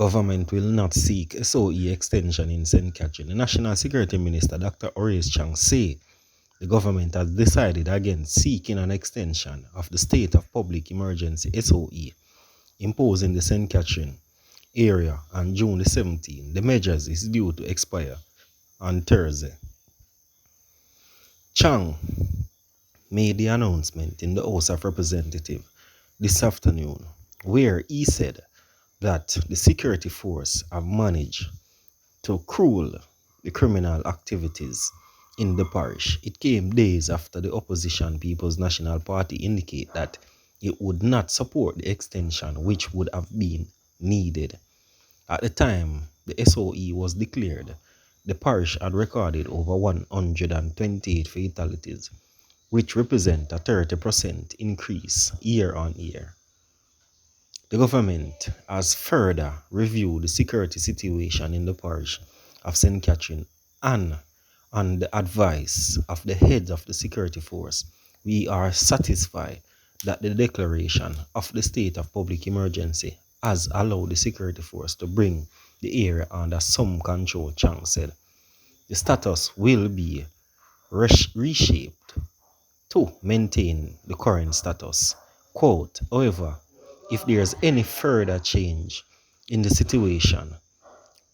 Government will not seek SOE extension in St. Catherine. The National Security Minister, Dr. Horace Chang, say the government has decided against seeking an extension of the state of public emergency SOE imposed in the St. Catherine area on June the 17th. The measures is due to expire on Thursday. Chang made the announcement in the House of Representatives this afternoon, where he said that the security force have managed to cool the criminal activities in the parish. It came days after the opposition People's National Party indicate that it would not support the extension which would have been needed. At the time the SOE was declared, the parish had recorded over 128 fatalities, which represent a 30% increase year on year. The government has further reviewed the security situation in the parish of St. Catherine, and on the advice of the heads of the security force, we are satisfied that the declaration of the state of public emergency has allowed the security force to bring the area under some control, Chang said. The status will be reshaped to maintain the current status. Quote, however, if there is any further change in the situation,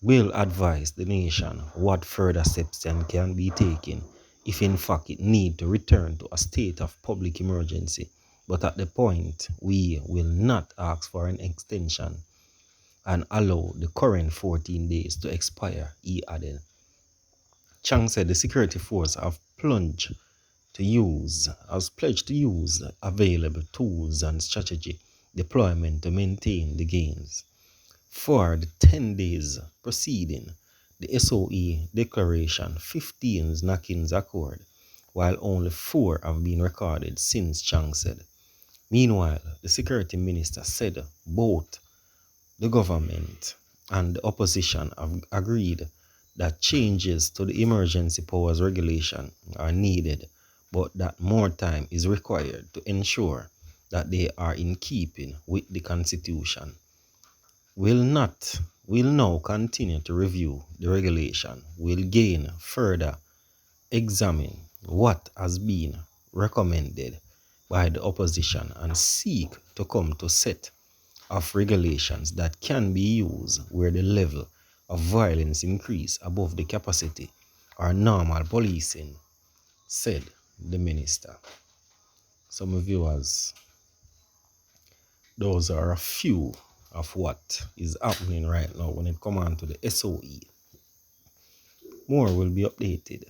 we'll advise the nation what further steps can be taken if in fact it need to return to a state of public emergency. But at the point, we will not ask for an extension and allow the current 14 days to expire, he added. Chang said the security force have pledged to use available tools and strategy deployment to maintain the gains. For the 10 days preceding the SOE declaration, 15 knockings occurred, while only 4 have been recorded since, Chang said. Meanwhile, the security minister said both the government and the opposition have agreed that changes to the emergency powers regulation are needed, but that more time is required to ensure that they are in keeping with the Constitution. We'll now continue to review the regulation. We'll further examine what has been recommended by the opposition and seek to come to set of regulations that can be used where the level of violence increase above the capacity or normal policing, said the minister. Some viewers, those are a few of what is happening right now when it comes on to the SOE. More will be updated.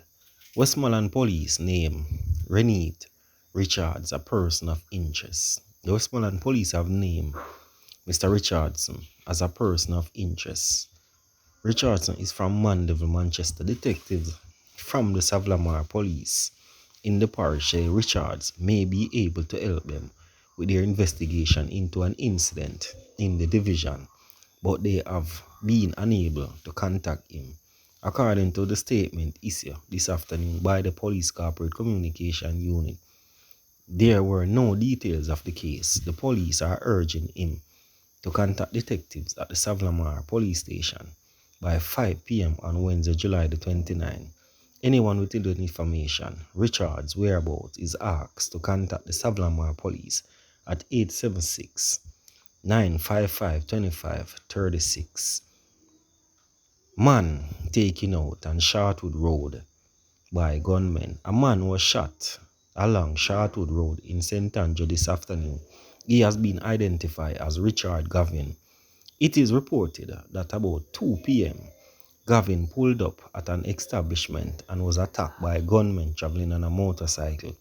Westmoreland Police name Rnett Richards a person of interest. The Westmoreland Police have named Mr. Richardson as a person of interest. Richardson is from Mandeville, Manchester. Detectives from the Savlamar Police in the parish say Richards may be able to help them with their investigation into an incident in the division, but they have been unable to contact him. According to the statement issued this afternoon by the Police Corporate Communication Unit, there were no details of the case. The police are urging him to contact detectives at the Savlamar Police Station by 5 p.m. on Wednesday, July the 29th. Anyone with any information, Richard's whereabouts, is asked to contact the Savlamar Police at 876-955-2536. Man taken out on Shortwood Road by gunmen. A man was shot along Shortwood Road in St. Andrew this afternoon. He has been identified as Richard Gavin. It is reported that about 2 p.m., Gavin pulled up at an establishment and was attacked by gunmen traveling on a motorcycle.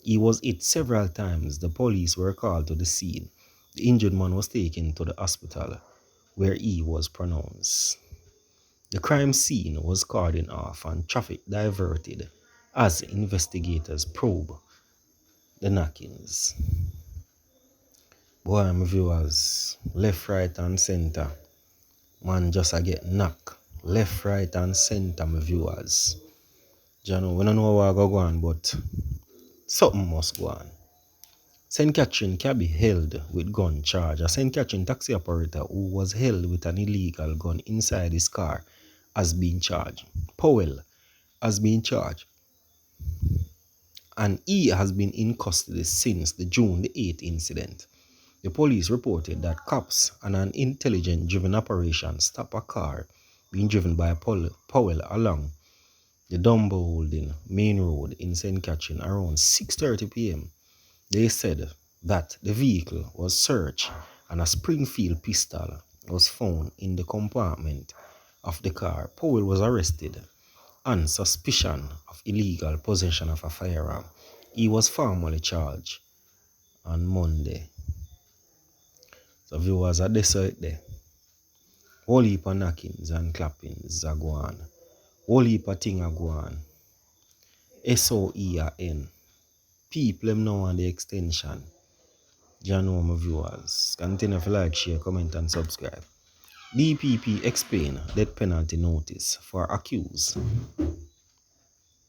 He was hit several times. The police were called to the scene. The injured man was taken to the hospital where he was pronounced. The crime scene was cordoned off and traffic diverted as investigators probe the knockings. Boy, my viewers, left, right, and center. Man just a get knocked. Left, right, and center, my viewers. You know, we don't know what go on, but something must go on. St. Catherine can be held with gun charge. A St. Catherine taxi operator who was held with an illegal gun inside his car has been charged. Powell has been charged, and he has been in custody since the June the 8th incident. The police reported that cops and an intelligence-driven operation stopped a car being driven by Powell along the Dumbo Holding Main Road in St. Catherine around 6:30 p.m. They said that the vehicle was searched and a Springfield pistol was found in the compartment of the car. Powell was arrested on suspicion of illegal possession of a firearm. He was formally charged on Monday. So viewers are there. Whole heap of knockings and clappings are going. Whole heap of things are going. SOERN. People them know on the extension. You know my viewers. Continue to like, share, comment and subscribe. DPP explain death penalty notice for accused.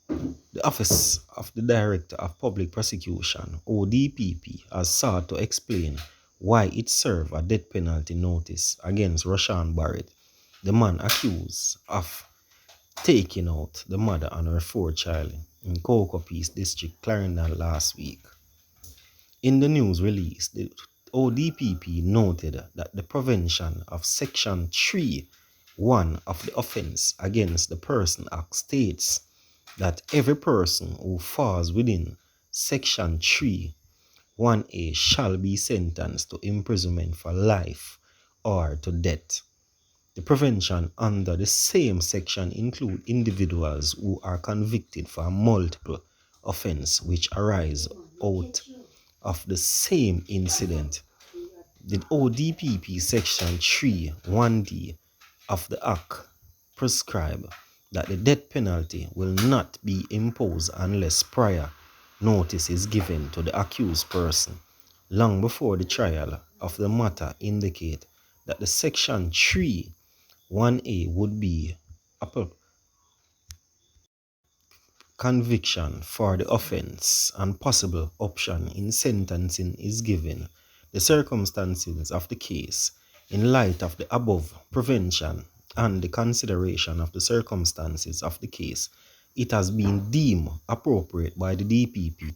The Office of the Director of Public Prosecution, or DPP, has sought to explain why it served a death penalty notice against Rashawn Barrett, the man accused of taking out the mother and her 4th child in Cocoa Peace District, Clarendon last week. In the news release, the ODPP noted that the prevention of Section 3(1) of the Offence Against the Person Act states that every person who falls within Section 3(1)(a) shall be sentenced to imprisonment for life or to death. The prevention under the same section include individuals who are convicted for multiple offences which arise out of the same incident. The ODPP Section 3(1)(d) of the Act prescribe that the death penalty will not be imposed unless prior notice is given to the accused person long before the trial of the matter indicate that the Section 3(1)(a) would be a conviction for the offense and possible option in sentencing is given. The circumstances of the case, in light of the above prevention and the consideration of the circumstances of the case, it has been deemed appropriate by the DPP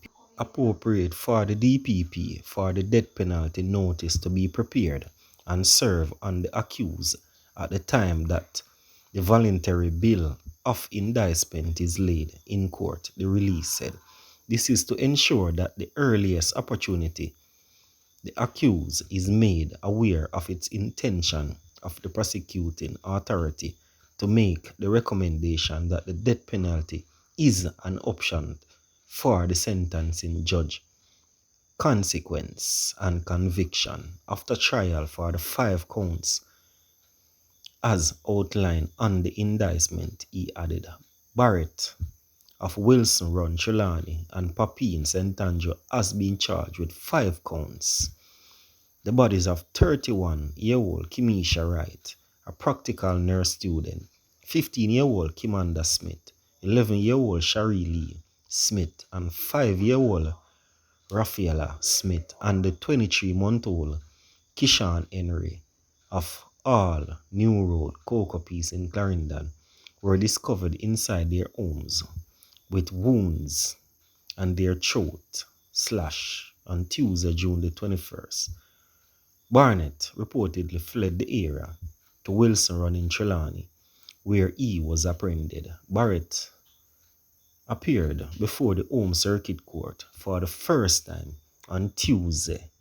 for the death penalty notice to be prepared and served on the accused at the time that the voluntary bill of indictment is laid in court, the release said. This is to ensure that the earliest opportunity the accused is made aware of its intention of the prosecuting authority to make the recommendation that the death penalty is an option for the sentencing judge. Consequence and conviction after trial for the 5 counts as outlined on the indictment, he added. Barrett of Wilson Run, Trelawney, and Papine, St. Andrew has been charged with 5 counts. The bodies of 31-year-old Kimisha Wright, a practical nurse student, 15-year-old Kimanda Smith, 11-year-old Shari Lee Smith, and 5-year-old Rafaela Smith, and the 23-month-old Kishan Henry of All New Road, Cocoa Peace in Clarendon, were discovered inside their homes with wounds and their throat slashed on Tuesday, June the 21st. Barnett reportedly fled the area to Wilson Run in Trelawney, where he was apprehended. Barrett appeared before the Home Circuit Court for the first time on Tuesday.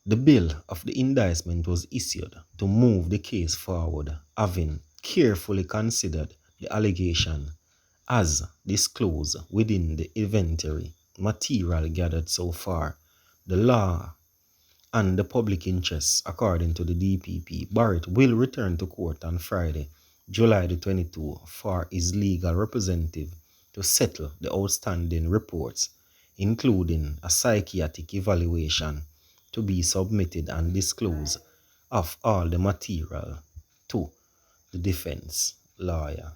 The bill of the indictment was issued to move the case forward, having carefully considered the allegation as disclosed within the inventory material gathered so far, the law and the public interest, according to the DPP. Barrett will return to court on Friday, July the 22nd, for his legal representative to settle the outstanding reports, including a psychiatric evaluation to be submitted and disclose of all the material to the defense lawyer.